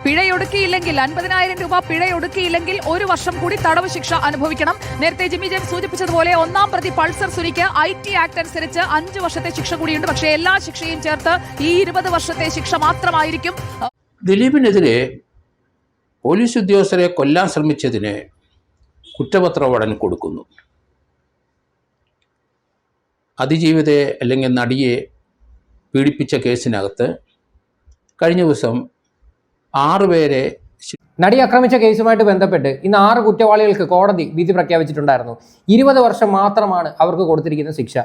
പിഴയൊടുക്കിയില്ലെങ്കിൽ 50,000 രൂപ പിഴയൊടുക്കിയില്ലെങ്കിൽ 1 വർഷം കൂടി തടവ് ശിക്ഷ അനുഭവിക്കണം. നേരത്തെ ജിമ്മി ജെയിംസ് സൂചിപ്പിച്ചതുപോലെ ഒന്നാം പ്രതി പൾസർ സുനിക്ക് IT ആക്ട് അനുസരിച്ച് 5 വർഷത്തെ ശിക്ഷ കൂടിയുണ്ട്. പക്ഷേ എല്ലാ ശിക്ഷയും ചേർത്ത് ഈ 20 വർഷത്തെ ശിക്ഷ മാത്രമായിരിക്കും. ദിലീപിനെതിരെ പോലീസ് ഉദ്യോഗസ്ഥരെ കൊല്ലാൻ ശ്രമിച്ചതിന് കുറ്റപത്രം ഉടൻ കൊടുക്കുന്നു. അതിജീവിതയെ അല്ലെങ്കിൽ നടിയെ പീഡിപ്പിച്ച കേസിനകത്ത് കഴിഞ്ഞ ദിവസം 6 പേരെ നടി ആക്രമിച്ച കേസുമായിട്ട് ബന്ധപ്പെട്ട് ഇന്ന് 6 കുറ്റവാളികൾക്ക് കോടതി വിധി പ്രഖ്യാപിച്ചിട്ടുണ്ടായിരുന്നു. 20 വർഷം മാത്രമാണ് അവർക്ക് കൊടുത്തിരിക്കുന്ന ശിക്ഷ.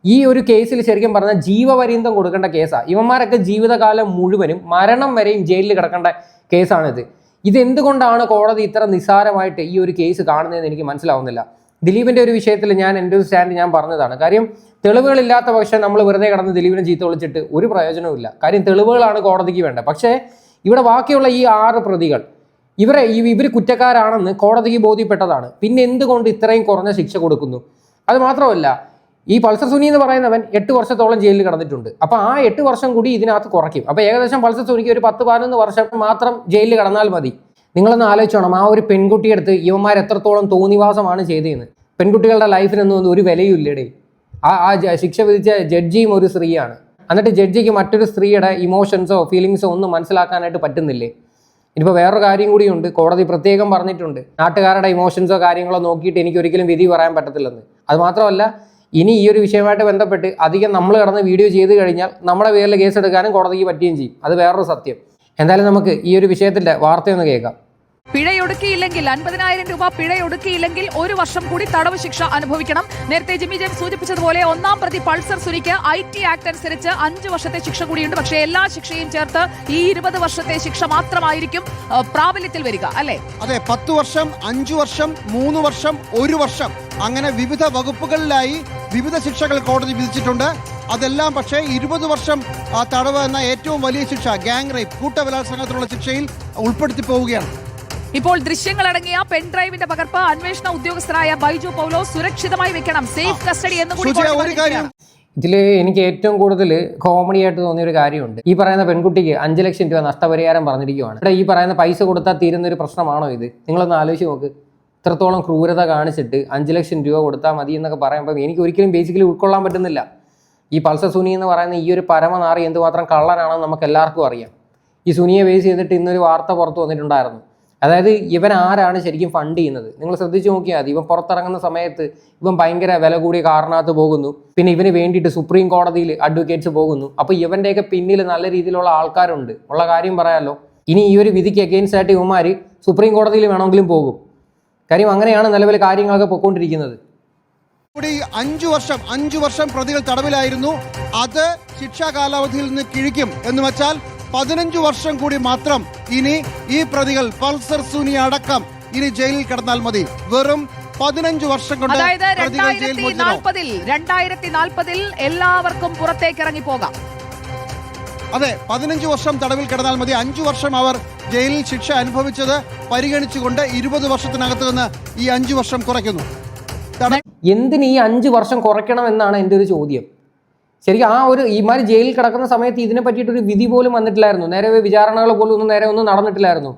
ഈ ഒരു കേസിൽ ശരിക്കും പറഞ്ഞാൽ ജീവപര്യന്തം കൊടുക്കേണ്ട കേസാണ്. ഇവന്മാരൊക്കെ ജീവിതകാലം മുഴുവനും മരണം വരെയും ജയിലിൽ കിടക്കേണ്ട കേസാണിത്. ഇതെന്തുകൊണ്ടാണ് കോടതി ഇത്ര നിസ്സാരമായിട്ട് ഈ ഒരു കേസ് കാണുന്നതെന്ന് എനിക്ക് മനസ്സിലാവുന്നില്ല. ദിലീപിന്റെ ഒരു വിഷയത്തിൽ എൻ്റെ ഒരു സ്റ്റാൻഡ് ഞാൻ പറഞ്ഞതാണ്. കാര്യം തെളിവുകളില്ലാത്ത പക്ഷേ നമ്മൾ വെറുതെ കിടന്ന് ദിലീപിനെ ചീത്ത വിളിച്ചിട്ട് ഒരു പ്രയോജനവുമില്ല. കാര്യം തെളിവുകളാണ് കോടതിക്ക് വേണ്ടത്. പക്ഷേ ഇവിടെ ബാക്കിയുള്ള ഈ 6 പ്രതികൾ ഇവർ കുറ്റക്കാരാണെന്ന് കോടതിക്ക് ബോധ്യപ്പെട്ടതാണ്. പിന്നെ എന്തുകൊണ്ട് ഇത്രയും കുറഞ്ഞ ശിക്ഷ കൊടുക്കുന്നു? അത് മാത്രമല്ല, ഈ പൾസർ സുനി എന്ന് പറയുന്നവൻ 8 വർഷത്തോളം ജയിലിൽ കിടന്നിട്ടുണ്ട്. അപ്പോൾ ആ 8 വർഷം കൂടി ഇതിനകത്ത് കുറയ്ക്കും. അപ്പോൾ ഏകദേശം പൾസർ സുനിക്ക് ഒരു 10-11 വർഷം മാത്രം ജയിലിൽ കിടന്നാൽ മതി. നിങ്ങളൊന്ന് ആലോചിച്ചോണം, ആ ഒരു പെൺകുട്ടിയെടുത്ത് ഇവന്മാർ എത്രത്തോളം തോന്നിവാസമാണ് ചെയ്തതെന്ന്. പെൺകുട്ടികളുടെ ലൈഫിനൊന്നും ഒരു വിലയുമില്ലടേ. ആ ശിക്ഷ വിധിച്ച ജഡ്ജിയും ഒരു സ്ത്രീയാണ്. എന്നിട്ട് ജഡ്ജിക്ക് മറ്റൊരു സ്ത്രീയുടെ ഇമോഷൻസോ ഫീലിങ്സോ ഒന്നും മനസ്സിലാക്കാനായിട്ട് പറ്റുന്നില്ലേ? ഇനിയിപ്പോൾ വേറൊരു കാര്യം കൂടിയുണ്ട്. കോടതി പ്രത്യേകം പറഞ്ഞിട്ടുണ്ട്, നാട്ടുകാരുടെ ഇമോഷൻസോ കാര്യങ്ങളോ നോക്കിയിട്ട് എനിക്ക് ഒരിക്കലും വിധി പറയാൻ പറ്റത്തില്ലെന്ന്. അത് മാത്രമല്ല, ഇനി ഈ ഒരു വിഷയമായിട്ട് ബന്ധപ്പെട്ട് അധികം നമ്മൾ കിടന്ന് വീഡിയോ ചെയ്ത് കഴിഞ്ഞാൽ നമ്മുടെ പേരിൽ കേസെടുക്കാനും കോടതിക്ക് പറ്റുകയും ചെയ്യും. അത് വേറൊരു സത്യം. എന്തായാലും നമുക്ക് ഈ ഒരു വിഷയത്തിൻ്റെ വാർത്തയൊന്ന് കേൾക്കാം. പിഴയൊടുക്കിയില്ലെങ്കിൽ 50,000 രൂപ പിഴയൊടുക്കിയില്ലെങ്കിൽ 1 വർഷം കൂടി തടവ് ശിക്ഷ അനുഭവിക്കണം. നേരത്തെ ജിമ്മി ജെയിംസ് സൂചിപ്പിച്ചതുപോലെ ഒന്നാം പ്രതി പൾസർ സുനിക്ക് IT ആക്ട് അനുസരിച്ച് 5 വർഷത്തെ ശിക്ഷ കൂടിയുണ്ട്. പക്ഷേ എല്ലാ ശിക്ഷയും ചേർത്ത് ഈ 20 വർഷത്തെ ശിക്ഷ മാത്രമായിരിക്കും പ്രാബല്യത്തിൽ വരിക, അല്ലേ? അതെ, 10 വർഷം, 5 വർഷം, 3 വർഷം, 1 വർഷം, അങ്ങനെ വിവിധ വകുപ്പുകളിലായി വിവിധ ശിക്ഷകൾ കോടതി വിധിച്ചിട്ടുണ്ട്. അതെല്ലാം പക്ഷേ 20 വർഷം തടവ് എന്ന ഏറ്റവും വലിയ ശിക്ഷ, ഗ്യാങ് റേപ്പ്, കൂട്ടബലാത്സംഗത്തിനുള്ള ശിക്ഷയിൽ ഉൾപ്പെടുത്തി പോവുകയാണ്. ഇപ്പോൾ ദൃശ്യങ്ങളടങ്ങിയ പെൻഡ്രൈവിന്റെ പകർപ്പ് അന്വേഷണ ഉദ്യോഗസ്ഥരായ ബൈജു പൗലോ സുരക്ഷിതമായി വെക്കണം, സേഫ് കസ്റ്റഡി എന്ന് കൂടി. ഇതിൽ എനിക്ക് ഏറ്റവും കൂടുതൽ കോമഡി ആയിട്ട് തോന്നിയ ഒരു കാര്യമുണ്ട്. ഈ പറയുന്ന പെൺകുട്ടിക്ക് 5 ലക്ഷം രൂപ നഷ്ടപരിഹാരം പറഞ്ഞിരിക്കുകയാണ്. ഇവിടെ ഈ പറയുന്ന പൈസ കൊടുത്താൽ തീരുന്ന ഒരു പ്രശ്നമാണോ ഇത്? നിങ്ങളൊന്ന് ആലോചിച്ച് നോക്ക്. ഇത്രത്തോളം ക്രൂരത കാണിച്ചിട്ട് 5 ലക്ഷം രൂപ കൊടുത്താൽ മതി എന്നൊക്കെ പറയുമ്പോൾ എനിക്ക് ഒരിക്കലും ബേസിക്കലി ഉൾക്കൊള്ളാൻ പറ്റുന്നില്ല. ഈ പൾസർ സുനി എന്ന് പറയുന്ന ഈ ഒരു പരമനാറി എന്തുമാത്രം കള്ളനാണെന്ന് നമുക്ക് എല്ലാവർക്കും അറിയാം. ഈ സുനിയെ ബേസ് ചെയ്തിട്ട് ഇന്നൊരു വാർത്ത പുറത്ത് വന്നിട്ടുണ്ടായിരുന്നു. അതായത് ഇവൻ ആരാണ് ശരിക്കും ഫണ്ട് ചെയ്യുന്നത്? നിങ്ങൾ ശ്രദ്ധിച്ചു നോക്കിയാൽ മതി. ഇവൻ പുറത്തിറങ്ങുന്ന സമയത്ത് ഇവൻ ഭയങ്കര വില കൂടിയ കാറിനകത്ത് പോകുന്നു. പിന്നെ ഇവന് വേണ്ടിയിട്ട് സുപ്രീം കോടതിയിൽ അഡ്വക്കേറ്റ്സ് പോകുന്നു. അപ്പോൾ ഇവൻ്റെയൊക്കെ പിന്നിൽ നല്ല രീതിയിലുള്ള ആൾക്കാരുണ്ട്. ഉള്ള കാര്യം പറയാമല്ലോ. ഇനി ഈ ഒരു വിധിക്ക് അഗെയിൻസ്റ്റ് ആയിട്ട് ഇവന്മാർ സുപ്രീം കോടതിയിൽ വേണമെങ്കിലും പോകും. കാര്യം അങ്ങനെയാണ് നിലവിൽ കാര്യങ്ങളൊക്കെ പൊയ്ക്കൊണ്ടിരിക്കുന്നത്. 5 വർഷം പ്രതികൾ തടവിലായിരുന്നു. അത് ശിക്ഷാ കാലാവധിയിൽ നിന്ന് കിഴിക്കും എന്ന് വെച്ചാൽ 15 വർഷം കൂടി മാത്രം ഇനി ഈ പ്രതികൾ പൾസർ സുനി അടക്കം ഇനി ജയിലിൽ കിടന്നാൽ മതി. വെറും 15 വർഷം കൊണ്ട് 2040 എല്ലാവർക്കും പുറത്തേക്ക് ഇറങ്ങി പോകാം. അതെ, 15 വർഷം തടവിൽ കിടന്നാൽ മതി. 5 വർഷം അവർ ജയിലിൽ ശിക്ഷ അനുഭവിച്ചത് പരിഗണിച്ചുകൊണ്ട് 20 വർഷത്തിനകത്ത് നിന്ന് ഈ 5 വർഷം കുറയ്ക്കുന്നു. എന്തിന് ഈ 5 വർഷം കുറയ്ക്കണം എന്നാണ് എൻ്റെ ഒരു ചോദ്യം. ശരിക്കും ആ ഒരു ഈമാര് ജയിലിൽ കിടക്കുന്ന സമയത്ത് ഇതിനെ പറ്റിയിട്ടൊരു വിധി പോലും വന്നിട്ടില്ലായിരുന്നു. നേരെ വിചാരണകൾ പോലും ഒന്നും നടന്നിട്ടില്ലായിരുന്നു.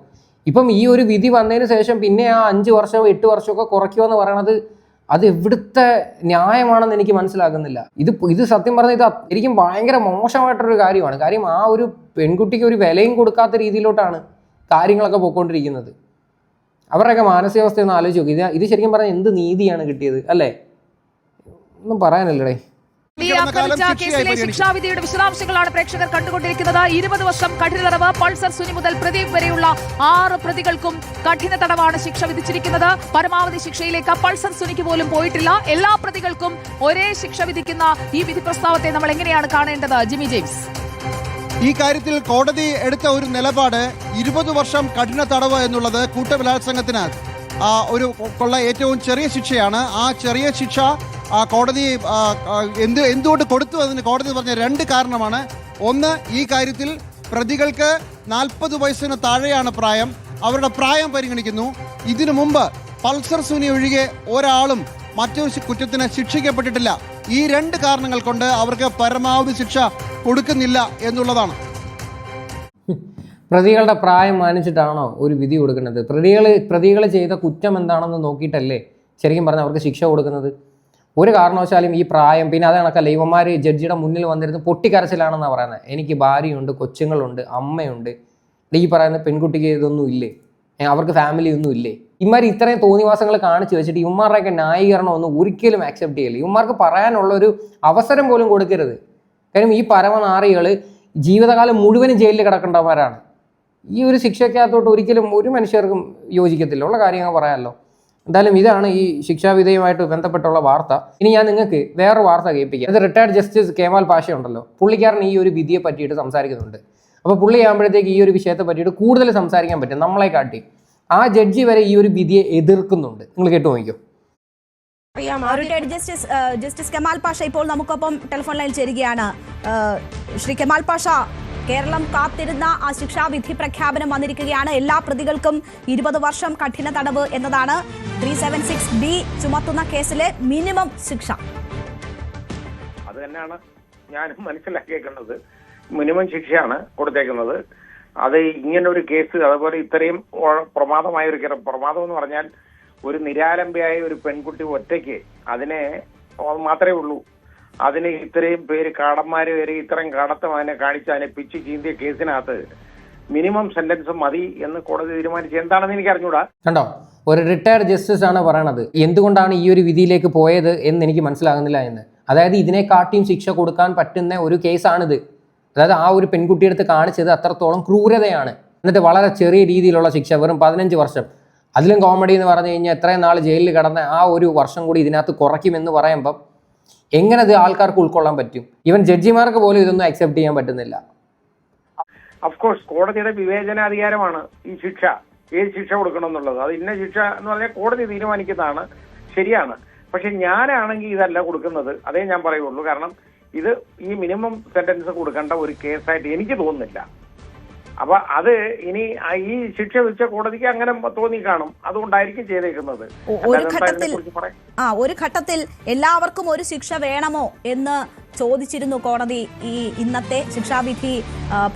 ഇപ്പം ഈ ഒരു വിധി വന്നതിന് ശേഷം പിന്നെ ആ 5 വർഷമോ 8 വർഷമൊക്കെ കുറയ്ക്കുക എന്ന് പറയണത് അത് എവിടുത്തെ ന്യായമാണെന്ന് എനിക്ക് മനസ്സിലാകുന്നില്ല. ഇത് സത്യം പറഞ്ഞാൽ ഇത് ശരിക്കും ഭയങ്കര മോശമായിട്ടൊരു കാര്യമാണ്. കാര്യം ആ ഒരു പെൺകുട്ടിക്ക് ഒരു വിലയും കൊടുക്കാത്ത രീതിയിലോട്ടാണ് കാര്യങ്ങളൊക്കെ പോയിക്കൊണ്ടിരിക്കുന്നത്. അവരുടെയൊക്കെ മാനസികാവസ്ഥ ഒന്ന് ആലോചിച്ച് നോക്കി. ഇത് ശരിക്കും പറഞ്ഞാൽ എന്ത് നീതിയാണ് കിട്ടിയത്, അല്ലേ? ഒന്നും പറയാനല്ലേ. കേസിലെ ശിക്ഷാവിധിയുടെ വിശദാംശങ്ങളാണ് പ്രേക്ഷകർ കണ്ടുകൊണ്ടിരിക്കുന്നത്. 20 വർഷം കഠിന തടവ്. പൾസർ സുനി മുതൽ പ്രദീപ് വരെയുള്ള 6 പ്രതികൾക്കും കഠിന തടവാണ് ശിക്ഷ വിധിച്ചിരിക്കുന്നത്. പരമാവധി ശിക്ഷയിലേക്ക് പൾസർ സുനിക്ക് പോലും പോയിട്ടില്ല. എല്ലാ പ്രതികൾക്കും ഒരേ ശിക്ഷ വിധിക്കുന്ന ഈ വിധി പ്രസ്താവത്തെ നമ്മൾ എങ്ങനെയാണ് കാണേണ്ടത്, ജിമ്മി ജെയിംസ്? ഈ കാര്യത്തിൽ കോടതി എടുത്ത ഒരു നിലപാട് 20 വർഷം കഠിന തടവ് എന്നുള്ളത് കൂട്ടബലാത്സംഗത്തിന് ഒരു കൊള്ള ഏറ്റവും ചെറിയ ശിക്ഷയാണ്. ആ ചെറിയ ശിക്ഷ കോടതി എന്തുകൊണ്ട് കൊടുത്തു അതിന് കോടതി പറഞ്ഞ 2 കാരണമാണ്. ഒന്ന്, ഈ കാര്യത്തിൽ പ്രതികൾക്ക് 40 വയസ്സിന് താഴെയാണ് പ്രായം. അവരുടെ പ്രായം പരിഗണിക്കുന്നു. ഇതിനു മുമ്പ് പൾസർ സുനി ഒഴികെ ഒരാളും മറ്റൊരു കുറ്റത്തിന് ശിക്ഷിക്കപ്പെട്ടിട്ടില്ല. ഈ 2 കാരണങ്ങൾ കൊണ്ട് അവർക്ക് പരമാവധി ശിക്ഷ കൊടുക്കുന്നില്ല എന്നുള്ളതാണ്. പ്രതികളുടെ പ്രായം മാനിച്ചിട്ടാണോ ഒരു വിധി കൊടുക്കുന്നത്? പ്രതികൾ ചെയ്ത കുറ്റം എന്താണെന്ന് നോക്കിയിട്ടല്ലേ ശരിക്കും പറഞ്ഞാൽ അവർക്ക് ശിക്ഷ കൊടുക്കുന്നത്? ഒരു കാരണവശാലും ഈ പ്രായം, പിന്നെ അത് കണക്കല്ല, ഇവന്മാർ ജഡ്ജിയുടെ മുന്നിൽ വന്നിരുന്ന് പൊട്ടിക്കരച്ചിലാണെന്നാണ് പറയുന്നത്. എനിക്ക് ഭാര്യയുണ്ട്, കൊച്ചുങ്ങളുണ്ട്, അമ്മയുണ്ട്, ഈ പറയുന്ന പെൺകുട്ടിക്ക് ഇതൊന്നും ഇല്ലേ, അവർക്ക് ഫാമിലി ഒന്നും ഇല്ലേ? ഇവന്മാർ ഇത്രയും തോന്നിവാസങ്ങൾ കാണിച്ചു വെച്ചിട്ട് ഇവന്മാരുടെയൊക്കെ ന്യായീകരണം ഒന്നും ഒരിക്കലും ആക്സെപ്റ്റ് ചെയ്യില്ല. ഇവന്മാർക്ക് പറയാനുള്ളൊരു അവസരം പോലും കൊടുക്കരുത്. കാര്യം ഈ പരമനാറികൾ ജീവിതകാലം മുഴുവനും ജയിലിൽ കിടക്കേണ്ടവന്മാരാണ്. ഈ ഒരു ശിക്ഷയ്ക്കകത്തോട്ട് ഒരിക്കലും ഒരു മനുഷ്യർക്കും യോജിക്കത്തില്ല, ഉള്ള കാര്യങ്ങൾ പറയാമല്ലോ. എന്തായാലും ഇതാണ് ഈ ശിക്ഷാവിധേയമായിട്ട് ബന്ധപ്പെട്ടുള്ള വാർത്ത. ഇനി ഞാൻ നിങ്ങൾക്ക് വേറൊരു വാർത്ത കേൾപ്പിക്കാം. അത് റിട്ടയർഡ് ജസ്റ്റിസ് കെമാൽ പാഷ ഉണ്ടല്ലോ, പുള്ളിക്കാരൻ ഈ ഒരു വിധിയെ പറ്റിയിട്ട് സംസാരിക്കുന്നുണ്ട്. അപ്പോൾ പുള്ളി ആകുമ്പോഴത്തേക്ക് ഈ ഒരു വിഷയത്തെ പറ്റിയിട്ട് കൂടുതൽ സംസാരിക്കാൻ പറ്റും നമ്മളെ കാട്ടി. ആ ജഡ്ജി വരെ ഈ ഒരു വിധിയെ എതിർക്കുന്നുണ്ട്. നിങ്ങൾ കേട്ടു നോക്കിയോ. റിട്ടയർഡ് ജസ്റ്റിസ് കെമാൽ പാഷ ഇപ്പോൾ നമുക്കൊപ്പം ടെലിഫോൺ ലൈനിൽ ചേരുകയാണ്. ശ്രീ കെമാൽ പാഷ, കേരളം കാത്തിരുന്ന ആ ശിക്ഷാവിധി പ്രഖ്യാപനം വന്നിരിക്കുകയാണ്. എല്ലാ പ്രതികൾക്കും 20 വർഷം കഠിന തടവ് എന്നതാണ് 376B ചുമത്തുന്ന കേസിലെ മിനിമം ശിക്ഷ. അത് തന്നെയാണ് ഞാനും മനസ്സിലാക്കിയേക്കുന്നത്. മിനിമം ശിക്ഷയാണ് കൊടുത്തേക്കുന്നത്. അത് ഇങ്ങനൊരു കേസ്, അതുപോലെ ഇത്രയും പ്രമാദമായ ഒരു പ്രമാദം എന്ന് പറഞ്ഞാൽ ഒരു നിരാലംബയായ ഒരു പെൺകുട്ടി ഒറ്റയ്ക്ക് അതിനെ മാത്രമേ ഉള്ളൂ. അതിന് ഇത്രയും പേര് കാടന്മാര് വരെ ഇത്രയും കാടത്തം അതിനെ കാണിച്ച് അതിനെ പിച്ച് ചീന്തിയ കേസിനകത്ത് മിനിമം സെന്റൻസ് മതി എന്ന് കോടതി തീരുമാനിച്ചു. എന്താണെന്ന് എനിക്ക് അറിഞ്ഞൂടാ. കണ്ടോ, ഒരു റിട്ടയർഡ് ജസ്റ്റിസ് ആണ് പറയണത്. എന്തുകൊണ്ടാണ് ഈ ഒരു വിധിയിലേക്ക് പോയത് എന്ന് എനിക്ക് മനസ്സിലാകുന്നില്ല എന്ന്. അതായത് ഇതിനെക്കാട്ടിയും ശിക്ഷ കൊടുക്കാൻ പറ്റുന്ന ഒരു കേസാണിത്. അതായത് ആ ഒരു പെൺകുട്ടിയുടെ അടുത്ത് കാണിച്ചത് അത്രത്തോളം ക്രൂരതയാണ്. എന്നിട്ട് വളരെ ചെറിയ രീതിയിലുള്ള ശിക്ഷ, വെറും 15 വർഷം. അതിലും കോമഡി എന്ന് പറഞ്ഞു കഴിഞ്ഞാൽ എത്രയും നാൾ ജയിലിൽ കിടന്ന ആ ഒരു വർഷം കൂടി ഇതിനകത്ത് കുറയ്ക്കുമെന്ന് പറയുമ്പം എങ്ങനെ ഇത് ആൾക്കാർക്ക് ഉൾക്കൊള്ളാൻ പറ്റും? ഈവൻ ജഡ്ജിമാർക്ക് പോലും ഇതൊന്നും അക്സെപ്റ്റ് ചെയ്യാൻ പറ്റുന്നില്ല. അഫ്കോഴ്സ് കോടതിയുടെ വിവേചനാധികാരമാണ് ഈ ശിക്ഷ, ഏത് ശിക്ഷ കൊടുക്കണം എന്നുള്ളത്. അത് ഇന്ന ശിക്ഷ എന്ന് പറഞ്ഞാൽ കോടതി തീരുമാനിക്കുന്നതാണ്, ശരിയാണ്. പക്ഷെ ഞാനാണെങ്കിൽ ഇതല്ല കൊടുക്കുന്നത്, അതേ ഞാൻ പറയുള്ളൂ. കാരണം ഇത് ഈ മിനിമം സെന്റൻസ് കൊടുക്കേണ്ട ഒരു കേസായിട്ട് എനിക്ക് തോന്നുന്നില്ല. അപ്പൊ അത് ഇനി ഈ ശിക്ഷ വിധിച്ച കോടതിക്ക് അങ്ങനെ തോന്നി കാണും, അതുകൊണ്ടായിരിക്കും ചെയ്തേക്കുന്നത്. ഒരു ഘട്ടത്തിൽ എല്ലാവർക്കും ഒരു ശിക്ഷ വേണമോ എന്ന് ചോദിച്ചിരുന്നു കോടതി. ഈ ഇന്നത്തെ ശിക്ഷാവിധി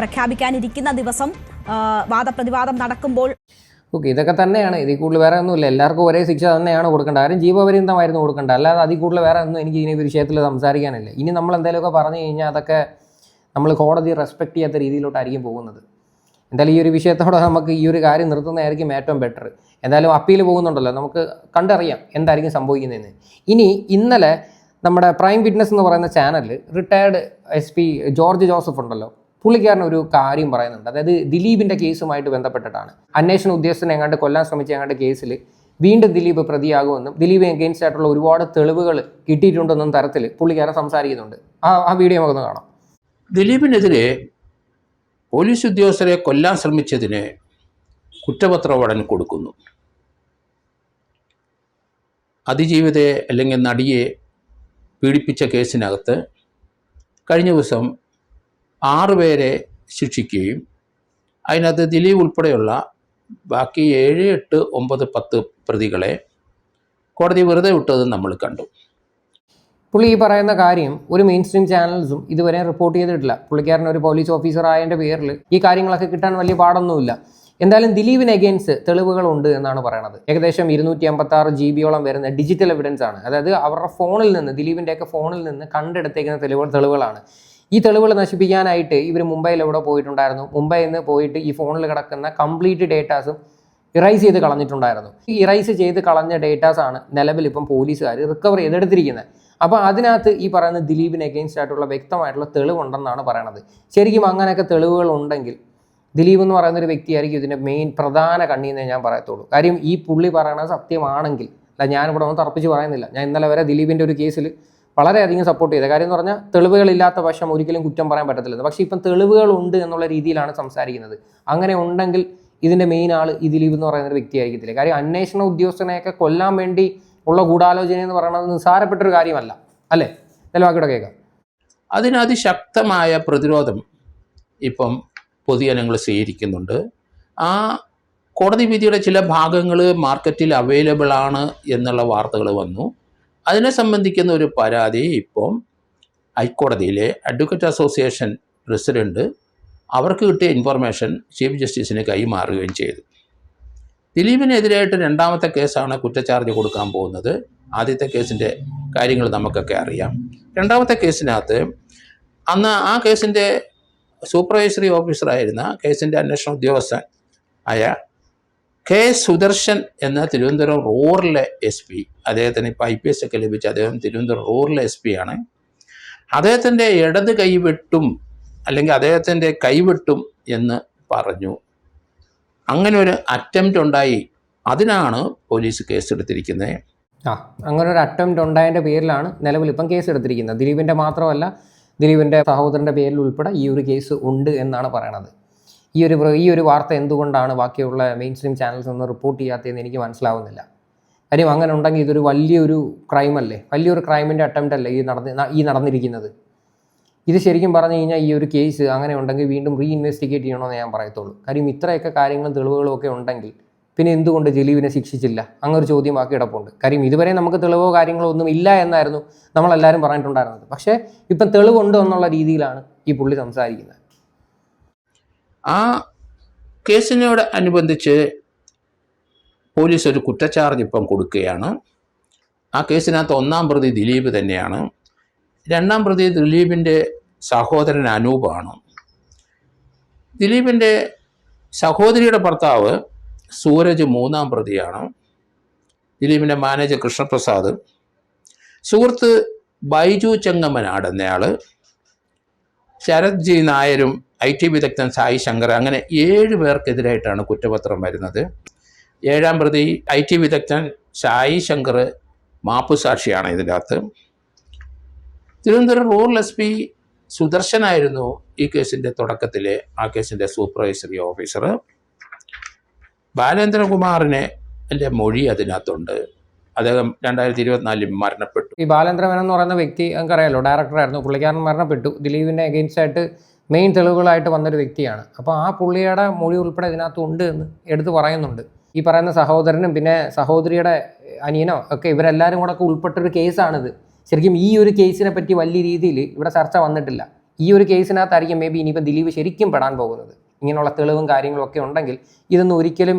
പ്രഖ്യാപിക്കാനിരിക്കുന്ന ദിവസം വാദപ്രതിവാദം നടക്കുമ്പോൾ ഓക്കെ, ഇതൊക്കെ തന്നെയാണ്. ഇതിൽ കൂടുതൽ വേറെ ഒന്നുമില്ല. എല്ലാവർക്കും ഒരേ ശിക്ഷ തന്നെയാണ് കൊടുക്കേണ്ടത്. ആരും ജീവപര്യന്തമായിരുന്നു കൊടുക്കേണ്ടത്. അല്ലാതെ അതിൽ കൂടുതൽ വേറെ ഒന്നും എനിക്ക് ഇനി വിഷയത്തിൽ സംസാരിക്കാനില്ല. ഇനി നമ്മൾ എന്തെങ്കിലുമൊക്കെ പറഞ്ഞു കഴിഞ്ഞാൽ അതൊക്കെ നമ്മൾ കോടതി റെസ്പെക്ട് ചെയ്യാത്ത രീതിയിലോട്ടായിരിക്കും പോകുന്നത്. എന്തായാലും ഈ ഒരു വിഷയത്തോടെ നമുക്ക് ഈ ഒരു കാര്യം നിർത്തുന്നതായിരിക്കും ഏറ്റവും ബെറ്റർ. എന്തായാലും അപ്പീൽ പോകുന്നുണ്ടല്ലോ, നമുക്ക് കണ്ടറിയാം എന്തായിരിക്കും സംഭവിക്കുന്നതെന്ന്. ഇനി ഇന്നലെ നമ്മുടെ പ്രൈം വിറ്റ്നസ് എന്ന് പറയുന്ന ചാനലിൽ റിട്ടയർഡ് SP ജോർജ് ജോസഫ് ഉണ്ടല്ലോ, പുള്ളിക്കാരൻ ഒരു കാര്യം പറയുന്നുണ്ട്. അതായത് ദിലീപിൻ്റെ കേസുമായിട്ട് ബന്ധപ്പെട്ടിട്ടാണ്. അന്വേഷണ ഉദ്യോഗസ്ഥനെ എങ്ങാണ്ട് കൊല്ലാൻ ശ്രമിച്ച എങ്ങാണ്ട് കേസിൽ വീണ്ടും ദിലീപ് പ്രതിയാകുമെന്നും ദിലീപ് എഗെയിൻസ്റ്റ് ആയിട്ടുള്ള ഒരുപാട് തെളിവുകൾ കിട്ടിയിട്ടുണ്ടെന്നും തരത്തിൽ പുള്ളിക്കാരൻ സംസാരിക്കുന്നുണ്ട്. ആ വീഡിയോ നമുക്കൊന്ന് കാണാം. ദിലീപിനെതിരെ പോലീസ് ഉദ്യോഗസ്ഥരെ കൊല്ലാൻ ശ്രമിച്ചതിന് കുറ്റപത്രം ഉടൻ കൊടുക്കുന്നു. അതിജീവിതയെ അല്ലെങ്കിൽ നടിയെ പീഡിപ്പിച്ച കേസിനകത്ത് കഴിഞ്ഞ ദിവസം 6 പേരെ ശിക്ഷിക്കുകയും അതിനകത്ത് ദിലീപ് ഉൾപ്പെടെയുള്ള ബാക്കി 7, 8, 9, 10 പ്രതികളെ കോടതി വെറുതെ വിട്ടത് നമ്മൾ കണ്ടു. പുള്ളി ഈ പറയുന്ന കാര്യം ഒരു മെയിൻ സ്ട്രീം ചാനൽസും ഇതുവരെ റിപ്പോർട്ട് ചെയ്തിട്ടില്ല. പുള്ളിക്കാരൻ ഒരു പോലീസ് ഓഫീസർ ആയതിൻ്റെ പേരിൽ ഈ കാര്യങ്ങളൊക്കെ കിട്ടാൻ വലിയ പാടൊന്നുമില്ല. എന്തായാലും ദിലീപിന് എഗെയിൻസ്റ്റ് തെളിവുകളുണ്ട് എന്നാണ് പറയുന്നത്. ഏകദേശം 256 GB വരുന്ന ഡിജിറ്റൽ എവിഡൻസ് ആണ്. അതായത് അവരുടെ ഫോണിൽ നിന്ന്, ദിലീപിൻ്റെയൊക്കെ ഫോണിൽ നിന്ന് കണ്ടെടുത്തേക്കുന്ന തെളിവുകളാണ്. ഈ തെളിവുകൾ നശിപ്പിക്കാനായിട്ട് ഇവർ മുംബൈയിൽ എവിടെ പോയിട്ടുണ്ടായിരുന്നു. മുംബൈയിൽ നിന്ന് പോയിട്ട് ഈ ഫോണിൽ കിടക്കുന്ന കംപ്ലീറ്റ് ഡേറ്റാസും ഇറൈസ് ചെയ്ത് കളഞ്ഞിട്ടുണ്ടായിരുന്നു. ഈ ഇറൈസ് ചെയ്ത് കളഞ്ഞ ഡേറ്റാസാണ് നിലവിൽ ഇപ്പം പോലീസുകാർ റിക്കവർ ചെയ്തെടുത്തിരിക്കുന്നത്. അപ്പോൾ അതിനകത്ത് ഈ പറയുന്ന ദിലീപിന് എഗെയിൻസ്റ്റ് ആയിട്ടുള്ള വ്യക്തമായിട്ടുള്ള തെളിവുണ്ടെന്നാണ് പറയണത്. ശരിക്കും അങ്ങനെയൊക്കെ തെളിവുകൾ ഉണ്ടെങ്കിൽ ദിലീപ് എന്ന് പറയുന്ന ഒരു വ്യക്തിയായിരിക്കും ഇതിൻ്റെ മെയിൻ പ്രധാന കണ്ണിയെന്നേ ഞാൻ പറയത്തുള്ളൂ. കാര്യം ഈ പുള്ളി പറയണത് സത്യമാണെങ്കിൽ, അല്ല ഞാനിവിടെ ഒന്നും തർപ്പിച്ച് പറയുന്നില്ല, ഞാൻ ഇന്നലെ വരെ ദിലീപിൻ്റെ ഒരു കേസിൽ വളരെയധികം സപ്പോർട്ട് ചെയ്തത്. കാര്യം എന്ന് പറഞ്ഞാൽ തെളിവുകളില്ലാത്ത പക്ഷം ഒരിക്കലും കുറ്റം പറയാൻ പറ്റത്തില്ല. പക്ഷേ ഇപ്പം തെളിവുകളുണ്ട് എന്നുള്ള രീതിയിലാണ് സംസാരിക്കുന്നത്. അങ്ങനെ ഉണ്ടെങ്കിൽ ഇതിൻ്റെ മെയിൻ ആൾ ഈ ദിലീപ് എന്ന് പറയുന്ന ഒരു വ്യക്തിയായിരിക്കത്തില്ല. കാര്യം അന്വേഷണ ഉദ്യോഗസ്ഥനെയൊക്കെ കൊല്ലാൻ വേണ്ടി ഉള്ള ഗൂഢാലോചന എന്ന് പറയുന്നത് നിസ്സാരപ്പെട്ടൊരു കാര്യമല്ല, അല്ലേ? നിലവാക്കിയുടെ കേൾക്കാം. അതിനതിശക്തമായ പ്രതിരോധം ഇപ്പം പൊതുജനങ്ങൾ സ്വീകരിക്കുന്നുണ്ട്. ആ കോടതി വിധിയുടെ ചില ഭാഗങ്ങൾ മാർക്കറ്റിൽ അവൈലബിൾ ആണ് എന്നുള്ള വാർത്തകൾ വന്നു. അതിനെ സംബന്ധിക്കുന്ന ഒരു പരാതി ഇപ്പം ഹൈക്കോടതിയിലെ അഡ്വക്കേറ്റ് അസോസിയേഷൻ പ്രസിഡന്റ് അവർക്ക് കിട്ടിയ ഇൻഫർമേഷൻ ചീഫ് ജസ്റ്റിസിന് കൈമാറുകയും ചെയ്തു. ദിലീപിനെതിരായിട്ട് രണ്ടാമത്തെ കേസാണ് കുറ്റച്ചാർജ് കൊടുക്കാൻ പോകുന്നത്. ആദ്യത്തെ കേസിൻ്റെ കാര്യങ്ങൾ നമുക്കൊക്കെ അറിയാം. രണ്ടാമത്തെ കേസിനകത്ത് അന്ന് ആ കേസിൻ്റെ സൂപ്പർവൈസറി ഓഫീസറായിരുന്ന കേസിൻ്റെ അന്വേഷണ ഉദ്യോഗസ്ഥൻ ആയ കെ സുദർശൻ എന്ന തിരുവനന്തപുരം റൂറൽ SP, അദ്ദേഹത്തിന് ഇപ്പോൾ IPS ഒക്കെ ലഭിച്ച അദ്ദേഹം തിരുവനന്തപുരം റൂറൽ SP ആണ്. അദ്ദേഹത്തിൻ്റെ ഇടത് കൈവെട്ടും അല്ലെങ്കിൽ അദ്ദേഹത്തിൻ്റെ കൈവെട്ടും എന്ന് പറഞ്ഞു. അങ്ങനെ ഒരു അറ്റംപ്റ്റ് ഉണ്ടായി. അതിനാണ് പോലീസ് കേസെടുത്തിരിക്കുന്നത്. അങ്ങനെ ഒരു അറ്റംപ്റ്റ് ഉണ്ടായതിൻ്റെ പേരിലാണ് നിലവിൽ ഇപ്പം കേസ് എടുത്തിരിക്കുന്നത്. ദിലീപിൻ്റെ മാത്രമല്ല, ദിലീപിൻ്റെ സഹോദരൻ്റെ പേരിൽ ഉൾപ്പെടെ ഈ ഒരു കേസ് ഉണ്ട് എന്നാണ് പറയണത്. ഈ ഒരു വാർത്ത എന്തുകൊണ്ടാണ് ബാക്കിയുള്ള മെയിൻ സ്ട്രീം ചാനൽസ് ഒന്നും റിപ്പോർട്ട് ചെയ്യാത്തതെന്ന് എനിക്ക് മനസ്സിലാവുന്നില്ല. കാര്യം അങ്ങനെ ഉണ്ടെങ്കിൽ ഇതൊരു വലിയൊരു ക്രൈമല്ലേ, വലിയൊരു ക്രൈമിൻ്റെ അറ്റംപ്റ്റ് അല്ലേ ഈ നടന്നിരിക്കുന്നത്. ഇത് ശരിക്കും പറഞ്ഞു കഴിഞ്ഞാൽ ഈ ഒരു കേസ് അങ്ങനെ ഉണ്ടെങ്കിൽ വീണ്ടും ഇൻവെസ്റ്റിഗേറ്റ് ചെയ്യണമെന്ന് ഞാൻ പറയത്തുള്ളൂ. കാര്യം ഇത്രയൊക്കെ കാര്യങ്ങളും തെളിവുകളും ഒക്കെ ഉണ്ടെങ്കിൽ പിന്നെ എന്തുകൊണ്ട് ദിലീപിനെ ശിക്ഷിച്ചില്ല? അങ്ങനൊരു ചോദ്യം ബാക്കി കിടപ്പുണ്ട്. കാര്യം ഇതുവരെ നമുക്ക് തെളിവോ കാര്യങ്ങളോ ഒന്നും ഇല്ല എന്നായിരുന്നു നമ്മളെല്ലാവരും പറഞ്ഞിട്ടുണ്ടായിരുന്നത്. പക്ഷേ ഇപ്പം തെളിവുണ്ട് എന്നുള്ള രീതിയിലാണ് ഈ പുള്ളി സംസാരിക്കുന്നത്. ആ കേസിനോട് അനുബന്ധിച്ച് പോലീസ് ഒരു കുറ്റച്ചാർജ് ഇപ്പം കൊടുക്കുകയാണ്. ആ കേസിനകത്ത് ഒന്നാം പ്രതി ദിലീപ് തന്നെയാണ്. രണ്ടാം പ്രതി ദിലീപിൻ്റെ സഹോദരൻ അനൂപാണ്. ദിലീപിൻ്റെ സഹോദരിയുടെ ഭർത്താവ് സൂരജ് മൂന്നാം പ്രതിയാണ്. ദിലീപിൻ്റെ മാനേജർ കൃഷ്ണപ്രസാദ്, സുഹൃത്ത് ബൈജു ചെങ്ങമ്മനാട് എന്നയാൾ, ശരത് ജി നായരും IT വിദഗ്ധൻ സായി ശങ്കർ, അങ്ങനെ 7 പേർക്കെതിരായിട്ടാണ് കുറ്റപത്രം വരുന്നത്. 7ാം പ്രതി IT വിദഗ്ധൻ സായി ശങ്കർ മാപ്പുസാക്ഷിയാണ് ഇതിനകത്ത്. തിരുവനന്തപുരം റൂറൽ SP സുദർശനായിരുന്നു ഈ കേസിൻ്റെ തുടക്കത്തിലെ ആ കേസിൻ്റെ സൂപ്പർവൈസറി ഓഫീസർ. ബാലേന്ദ്രകുമാറിനെ എൻ്റെ മൊഴി അതിനകത്തുണ്ട്. അദ്ദേഹം 2024 മരണപ്പെട്ടു. ഈ ബാലേന്ദ്രമേനൻ എന്ന് പറയുന്ന വ്യക്തി നമുക്കറിയാലോ, ഡയറക്ടറായിരുന്നു. പുള്ളിക്കാരൻ മരണപ്പെട്ടു. ദിലീപിൻ്റെ അഗെയിൻസ്റ്റ് ആയിട്ട് മെയിൻ തെളിവുകളായിട്ട് വന്നൊരു വ്യക്തിയാണ്. അപ്പോൾ ആ പുള്ളിയുടെ മൊഴി ഉൾപ്പെടെ ഇതിനകത്ത് ഉണ്ട് എന്ന് എടുത്ത് പറയുന്നുണ്ട്. ഈ പറയുന്ന സഹോദരനും പിന്നെ സഹോദരിയുടെ അനിയനോ ഒക്കെ ഇവരെല്ലാവരും കൂടെ ഒക്കെ ഉൾപ്പെട്ടൊരു കേസാണിത്. ശരിക്കും ഈ ഒരു കേസിനെ പറ്റി വലിയ രീതിയിൽ ഇവിടെ ചർച്ച വന്നിട്ടില്ല. ഈ ഒരു കേസിനകത്തായിരിക്കും മേ ബി ഇനിയിപ്പോൾ ദിലീപ് ശരിക്കും പെടാൻ പോകുന്നത്. ഇങ്ങനെയുള്ള തെളിവും കാര്യങ്ങളും ഒക്കെ ഉണ്ടെങ്കിൽ ഇതൊന്നും ഒരിക്കലും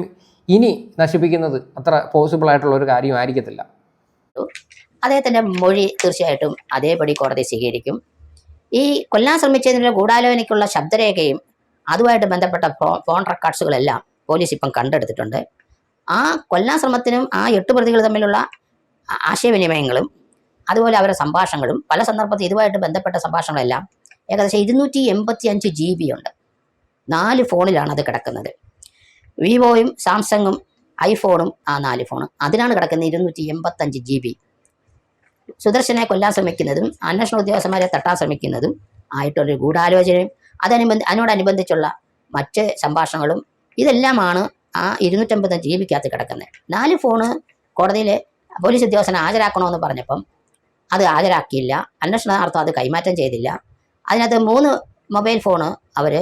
ഇനി നശിപ്പിക്കുന്നത് അത്ര പോസിബിൾ ആയിട്ടുള്ള ഒരു കാര്യമായിരിക്കത്തില്ല. അദ്ദേഹത്തിൻ്റെ മൊഴി തീർച്ചയായിട്ടും അതേപടി കോടതി സ്വീകരിക്കും. ഈ കൊല്ലാൻ ശ്രമിച്ചതിനുള്ള ഗൂഢാലോചനയ്ക്കുള്ള ശബ്ദരേഖയും അതുമായിട്ട് ബന്ധപ്പെട്ട ഫോൺ റെക്കോർഡ്സുകളെല്ലാം പോലീസ് ഇപ്പം കണ്ടെടുത്തിട്ടുണ്ട്. ആ കൊല്ലാൻ ശ്രമത്തിനും ആ 8 പ്രതികൾ തമ്മിലുള്ള ആശയവിനിമയങ്ങളും അതുപോലെ അവരുടെ സംഭാഷണങ്ങളും പല സന്ദർഭത്തിൽ ഇതുമായിട്ട് ബന്ധപ്പെട്ട സംഭാഷണങ്ങളെല്ലാം ഏകദേശം 285 GB ഉണ്ട്. 4 ഫോണിലാണ് അത് കിടക്കുന്നത്. വിവോയും സാംസങ്ങും ഐഫോണും ആ 4 ഫോണും അതിനാണ് കിടക്കുന്നത് 285 GB. സുദർശനെ കൊല്ലാൻ ശ്രമിക്കുന്നതും അന്വേഷണ ഉദ്യോഗസ്ഥന്മാരെ തട്ടാൻ ശ്രമിക്കുന്നതും ആയിട്ടൊരു ഗൂഢാലോചനയും അതിനോടനുബന്ധിച്ചുള്ള മറ്റ് സംഭാഷണങ്ങളും ഇതെല്ലാമാണ് ആ 250 GB കിടക്കുന്നത്. 4 ഫോണ് കോടതിയിൽ പോലീസ് ഉദ്യോഗസ്ഥനെ ഹാജരാക്കണമെന്ന് പറഞ്ഞപ്പം അത് ഹാജരാക്കിയില്ല. അന്വേഷണാർത്ഥം അത് കൈമാറ്റം ചെയ്തില്ല. അതിനകത്ത് 3 മൊബൈൽ ഫോണ് അവർ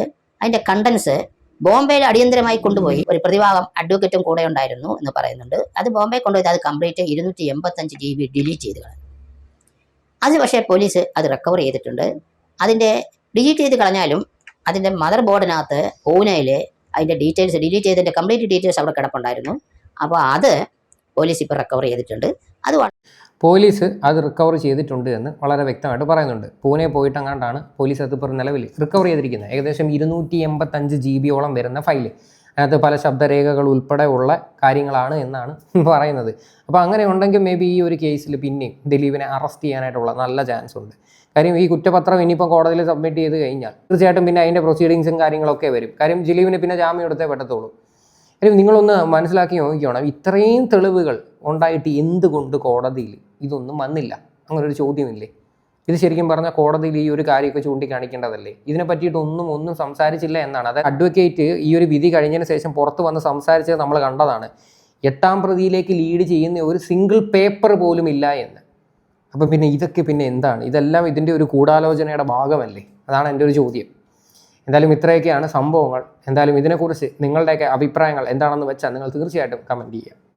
അതിൻ്റെ കണ്ടൻസ് ബോംബെയിൽ അടിയന്തരമായി കൊണ്ടുപോയി. ഒരു പ്രതിഭാഗം അഡ്വക്കേറ്റും കൂടെ ഉണ്ടായിരുന്നു എന്ന് പറയുന്നുണ്ട്. അത് ബോംബെ കൊണ്ടുപോയി അത് കംപ്ലീറ്റ് 285 GB ഡിലീറ്റ് ചെയ്ത് കളഞ്ഞു. അത് പക്ഷേ പോലീസ് അത് റിക്കവർ ചെയ്തിട്ടുണ്ട്. അതിൻ്റെ ഡിലീറ്റ് ചെയ്ത് കളഞ്ഞാലും അതിൻ്റെ മദർ ബോർഡിനകത്ത് പൂനെയിൽ അതിൻ്റെ ഡീറ്റെയിൽസ് ഡിലീറ്റ് ചെയ്തതിൻ്റെ കംപ്ലീറ്റ് ഡീറ്റെയിൽസ് അവിടെ കിടപ്പുണ്ടായിരുന്നു. അപ്പോൾ അത് പോലീസ് ഇപ്പോൾ റിക്കവർ ചെയ്തിട്ടുണ്ട്. അത് പോലീസ് അത് റിക്കവർ ചെയ്തിട്ടുണ്ട് എന്ന് വളരെ വ്യക്തമായിട്ട് പറയുന്നുണ്ട്. പൂനെ പോയിട്ടങ്ങാണ്ടാണ് പോലീസ് അതിപ്പോൾ നിലവിൽ റിക്കവർ ചെയ്തിരിക്കുന്നത്. ഏകദേശം 285 GB വരുന്ന ഫയല്. അതിനകത്ത് പല ശബ്ദരേഖകൾ ഉൾപ്പെടെ ഉള്ള കാര്യങ്ങളാണ് എന്നാണ് പറയുന്നത്. അപ്പോൾ അങ്ങനെ ഉണ്ടെങ്കിൽ മേ ബി ഈ ഒരു കേസിൽ പിന്നെയും ദിലീപിനെ അറസ്റ്റ് ചെയ്യാനായിട്ടുള്ള നല്ല ചാൻസ് ഉണ്ട്. കാര്യം ഈ കുറ്റപത്രം ഇനിയിപ്പം കോടതിയിൽ സബ്മിറ്റ് ചെയ്ത് കഴിഞ്ഞാൽ തീർച്ചയായിട്ടും പിന്നെ അതിൻ്റെ പ്രൊസീഡിങ്സും കാര്യങ്ങളൊക്കെ വരും. കാര്യം ദിലീപിന് പിന്നെ ജാമ്യം എടുത്തേ പറ്റത്തുള്ളൂ. കാര്യം നിങ്ങളൊന്ന് മനസ്സിലാക്കി നോക്കിക്കണം, ഇത്രയും തെളിവുകൾ ഉണ്ടായിട്ട് എന്തുകൊണ്ട് കോടതിയിൽ ഇതൊന്നും വന്നില്ല? അങ്ങനൊരു ചോദ്യമില്ലേ? ഇത് ശരിക്കും പറഞ്ഞാൽ കോടതിയിൽ ഈ ഒരു കാര്യമൊക്കെ ചൂണ്ടിക്കാണിക്കേണ്ടതല്ലേ? ഇതിനെ പറ്റിയിട്ട് ഒന്നും സംസാരിച്ചില്ല എന്നാണ്. അതായത് അഡ്വക്കേറ്റ് ഈ ഒരു വിധി കഴിഞ്ഞതിന് ശേഷം പുറത്ത് വന്ന് സംസാരിച്ചത് നമ്മൾ കണ്ടതാണ്. 8ാം പ്രതിയിലേക്ക് ലീഡ് ചെയ്യുന്ന ഒരു സിംഗിൾ പേപ്പർ പോലും ഇല്ല എന്ന്. അപ്പം പിന്നെ ഇതൊക്കെ പിന്നെ എന്താണ്? ഇതെല്ലാം ഇതിൻ്റെ ഒരു ഗൂഢാലോചനയുടെ ഭാഗമല്ലേ? അതാണ് എൻ്റെ ഒരു ചോദ്യം. എന്തായാലും ഇത്രയൊക്കെയാണ് സംഭവങ്ങൾ. എന്തായാലും ഇതിനെക്കുറിച്ച് നിങ്ങളുടെയൊക്കെ അഭിപ്രായങ്ങൾ എന്താണെന്ന് വെച്ചാൽ നിങ്ങൾ തീർച്ചയായിട്ടും കമൻറ്റ് ചെയ്യുക.